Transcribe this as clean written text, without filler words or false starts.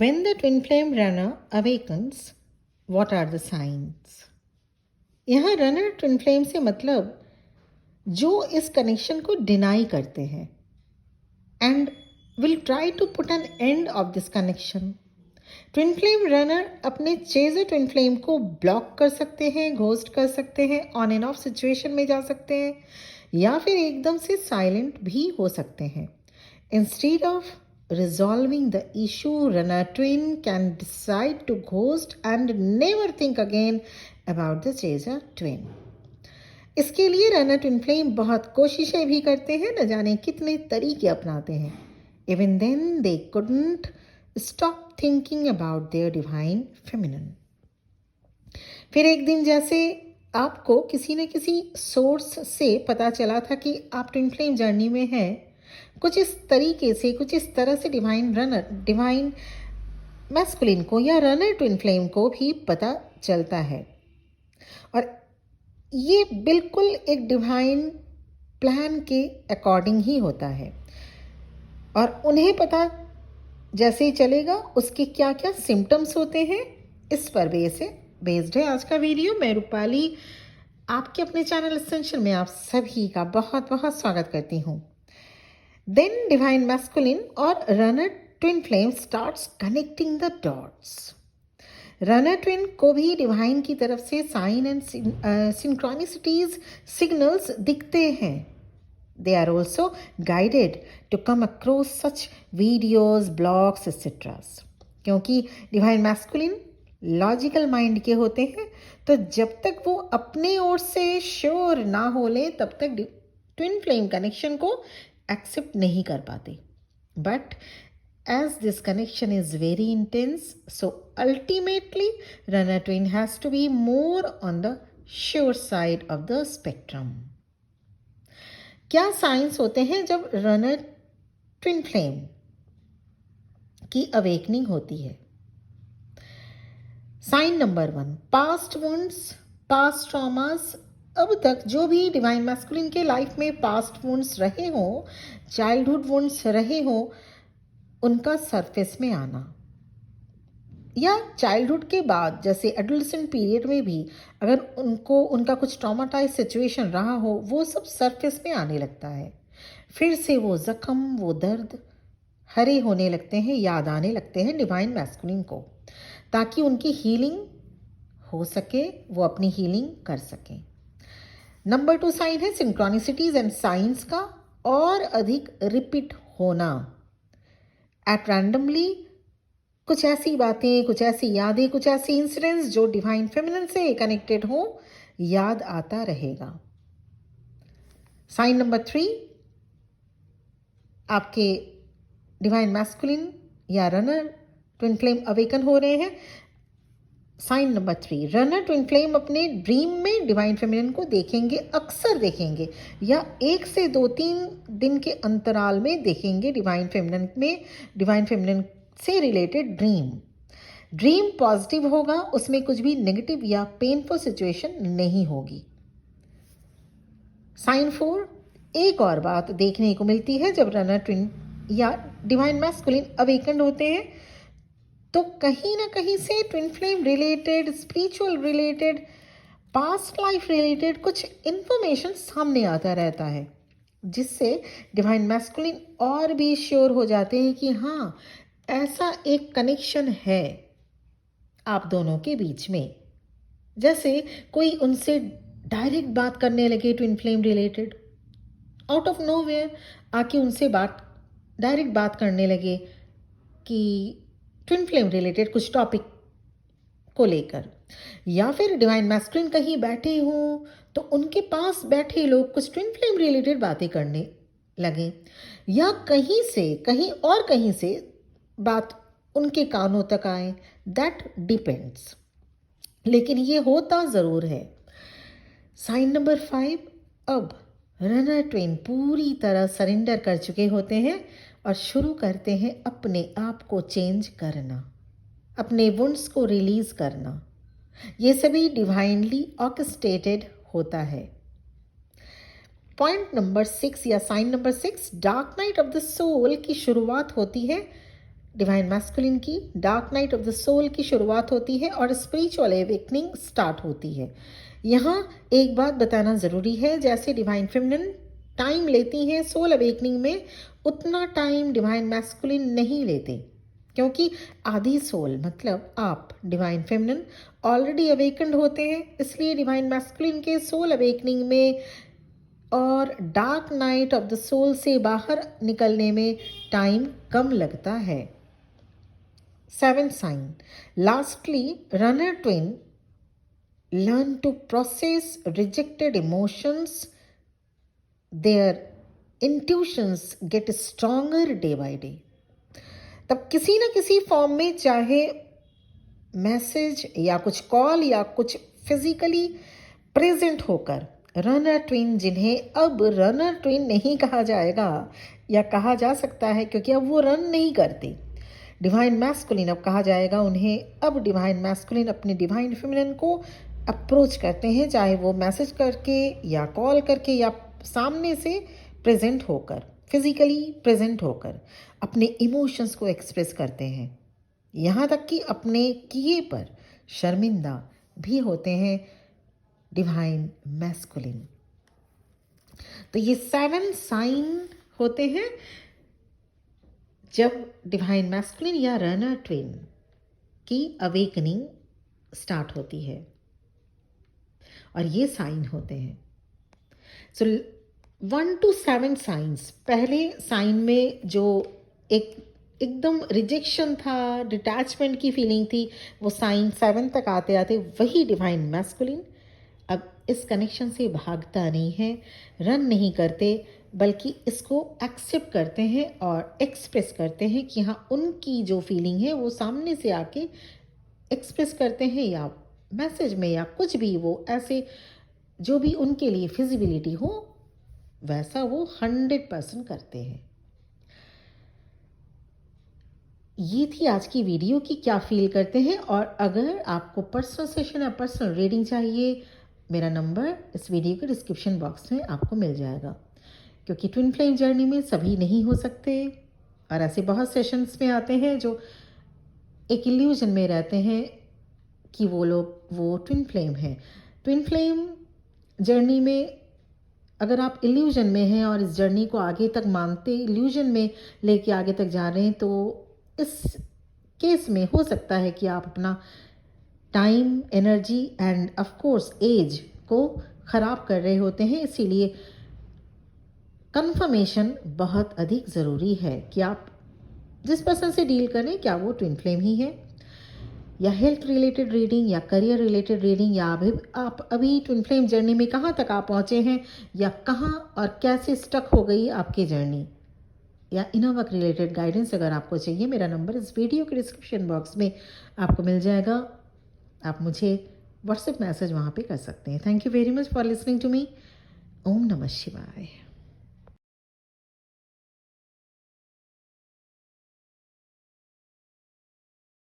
When the twin flame runner awakens, what are the signs? यहाँ runner twin flame से मतलब जो इस कनेक्शन को डिनाई करते हैं and will try to put an end of this connection. Twin flame runner अपने chaser twin flame को ब्लॉक कर सकते हैं, घोस्ट कर सकते हैं, ऑन एंड ऑफ सिचुएशन में जा सकते हैं या फिर एकदम से साइलेंट भी हो सकते हैं. Instead of resolving the issue, runner twin can decide to ghost and never think again about the chaser twin. इसके लिए रनर ट्विन फ्लेम बहुत कोशिशें भी करते हैं, न जाने कितने तरीके अपनाते हैं. Even then they couldn't stop thinking about their divine feminine. फिर एक दिन जैसे आपको किसी न किसी सोर्स से पता चला था कि आप ट्विन फ्लेम जर्नी में हैं, कुछ इस तरीके से, कुछ इस तरह से डिवाइन मैस्कुलिन को या रनर ट्विन फ्लेम को भी पता चलता है. और ये बिल्कुल एक डिवाइन प्लान के अकॉर्डिंग ही होता है. और उन्हें पता जैसे ही चलेगा उसके क्या क्या सिम्टम्स होते हैं, इस पर बेस्ड है आज का वीडियो. मैं रूपाली आपके अपने चैनल एसेंशियल में आप सभी का बहुत बहुत स्वागत करती हूँ. Then divine masculine or runner twin flame starts connecting the dots. Runner twin को भी डिवाइन की तरफ से साइन एंड सिंक्रोनिसिटीज सिग्नल्स दिखते हैं. They are also guided to come across such videos, blogs, etc. क्योंकि डिवाइन मैस्कुलिन लॉजिकल माइंड के होते हैं, तो जब तक वो अपने ओर से श्योर ना हो ले तब तक ट्विन फ्लेम कनेक्शन को एक्सेप्ट नहीं कर पाते. But as this connection is very intense, so ultimately runner twin has to be more on the sure side of the spectrum. क्या साइंस होते हैं जब रनर ट्विन फ्लेम की अवेकनिंग होती है? Sign number 1, past wounds, past traumas. अब तक जो भी डिवाइन मैस्कुलिन के लाइफ में पास्ट वुंड्स रहे हों, चाइल्डहुड वुंड्स रहे हों, उनका सरफेस में आना, या चाइल्डहुड के बाद जैसे एडोलेसेंट पीरियड में भी अगर उनका कुछ ट्रॉमाटाइज सिचुएशन रहा हो, वो सब सरफेस में आने लगता है. फिर से वो जख्म, वो दर्द हरे होने लगते हैं, याद आने लगते हैं डिवाइन मैस्कुलिन को, ताकि उनकी हीलिंग हो सके, वो अपनी हीलिंग कर सकें. नंबर 2 साइन है सिंक्रोनिसिटीज एंड साइंस का और अधिक रिपीट होना. एट रैंडमली कुछ ऐसी बातें, कुछ ऐसी यादें, कुछ ऐसे इंसिडेंट्स जो डिवाइन फेमिनिन से कनेक्टेड हो, याद आता रहेगा. साइन नंबर 3, आपके डिवाइन मैस्कुलिन या रनर ट्विन फ्लेम अवेकन हो रहे हैं. Sign number 3, runner twin flame अपने ड्रीम में डिवाइन फेमिनिन को देखेंगे, अक्सर देखेंगे, या 1 से 2-3 दिन के अंतराल में देखेंगे डिवाइन फेमिनिन से रिलेटेड ड्रीम पॉजिटिव होगा, उसमें कुछ भी नेगेटिव या पेनफुल सिचुएशन नहीं होगी. साइन 4, एक और बात देखने को मिलती है जब रनर ट्विन या डिवाइन मैस्कुलिन अवेकन होते हैं, तो कहीं ना कहीं से twin flame related, spiritual related, past life related कुछ इंफॉर्मेशन सामने आता रहता है, जिससे डिवाइन मैस्कुलिन और भी श्योर हो जाते हैं कि हाँ, ऐसा एक कनेक्शन है आप दोनों के बीच में. जैसे कोई उनसे डायरेक्ट बात करने लगे twin flame related, out of nowhere आके उनसे डायरेक्ट बात करने लगे कि ट्विन फ्लेम रिलेटेड कुछ टॉपिक को लेकर, या फिर डिवाइन मैस्कुलिन कहीं बैठे हों तो उनके पास बैठे लोग कुछ ट्विन फ्लेम रिलेटेड बातें करने लगे, या कहीं से बात उनके कानों तक आए. दैट डिपेंड्स, लेकिन ये होता ज़रूर है. साइन नंबर 5, अब रनर ट्विन पूरी तरह सरेंडर कर चुके होते हैं और शुरू करते हैं अपने आप को चेंज करना, अपने वुंड्स को रिलीज करना. ये सभी डिवाइनली ऑर्केस्ट्रेटेड होता है. पॉइंट नंबर 6 या sign number 6, dark night of the soul की शुरुआत होती है डिवाइन मैस्कुलिन की dark night of the soul की शुरुआत होती है और स्पिरिचुअल एवेकनिंग स्टार्ट होती है। यहाँ एक बात बताना ज़रूरी है, जैसे डिवाइन फेमिनिन टाइम लेती हैं सोल अवेकनिंग में, उतना टाइम डिवाइन मैस्कुलिन नहीं लेते, क्योंकि आधी सोल मतलब आप डिवाइन फेमिनिन ऑलरेडी अवेकन्ड होते हैं। इसलिए डिवाइन मैस्कुलिन के सोल अवेकनिंग में और dark night of the soul से बाहर निकलने में टाइम कम लगता है। 7th sign. Lastly, runner twin learn to process rejected emotions. Their intuitions get stronger day by day. तब किसी न किसी फॉर्म में, चाहे मैसेज या कुछ कॉल या कुछ फिजिकली प्रेजेंट होकर, रनर ट्विन, जिन्हें अब रनर ट्विन नहीं कहा जाएगा या कहा जा सकता है क्योंकि अब वो रन नहीं करते, डिवाइन मैस्कुलिन अब कहा जाएगा उन्हें। अब डिवाइन मैस्कुलिन अपने डिवाइन फेमिनिन को अप्रोच करते हैं, चाहे वो मैसेज करके या कॉल करके या सामने से प्रेजेंट होकर, फिजिकली प्रेजेंट होकर अपने इमोशंस को एक्सप्रेस करते हैं। यहाँ तक कि अपने किए पर शर्मिंदा भी होते हैं डिवाइन मैस्कुलिन। तो ये 7 साइन होते हैं जब डिवाइन मैस्कुलिन या रनर ट्विन की अवेकनिंग स्टार्ट होती है, और ये साइन होते हैं। सो 1 to 7 साइंस, पहले साइन में जो एकदम रिजेक्शन था, डिटैचमेंट की फीलिंग थी, वो साइन 7 तक आते आते वही डिवाइन मैस्कुलिन अब इस कनेक्शन से भागता नहीं है, रन नहीं करते, बल्कि इसको एक्सेप्ट करते हैं और एक्सप्रेस करते हैं कि हाँ, उनकी जो फीलिंग है वो सामने से आके एक्सप्रेस करते हैं, या मैसेज में या कुछ भी, वो ऐसे जो भी उनके लिए फिजिबिलिटी हो वैसा वो 100% करते हैं। ये थी आज की वीडियो की क्या फील करते हैं। और अगर आपको पर्सनल सेशन या पर्सनल रीडिंग चाहिए, मेरा नंबर इस वीडियो के डिस्क्रिप्शन बॉक्स में आपको मिल जाएगा, क्योंकि ट्विन फ्लेम जर्नी में सभी नहीं हो सकते, और ऐसे बहुत सेशंस में आते हैं जो एक इल्यूजन में रहते हैं कि वो लोग वो ट्विन फ्लेम हैं। ट्विन फ्लेम जर्नी में अगर आप इल्यूजन में हैं और इस जर्नी को आगे तक मानते, इल्यूजन में लेके आगे तक जा रहे हैं, तो इस केस में हो सकता है कि आप अपना time, energy and of course age को ख़राब कर रहे होते हैं। इसीलिए कंफर्मेशन बहुत अधिक ज़रूरी है कि आप जिस पर्सन से डील करें, क्या वो ट्विन फ्लेम ही है, या हेल्थ रिलेटेड रीडिंग या करियर रिलेटेड रीडिंग, या आप अभी ट्विन फ्लेम जर्नी में कहाँ तक आप पहुँचे हैं, या कहाँ और कैसे स्टक हो गई आपकी जर्नी, या इनर वर्क रिलेटेड गाइडेंस अगर आपको चाहिए, मेरा नंबर इस वीडियो के डिस्क्रिप्शन बॉक्स में आपको मिल जाएगा। आप मुझे व्हाट्सएप मैसेज वहाँ पे कर सकते हैं। Thank you very much for listening to me. ओम नमः शिवाय।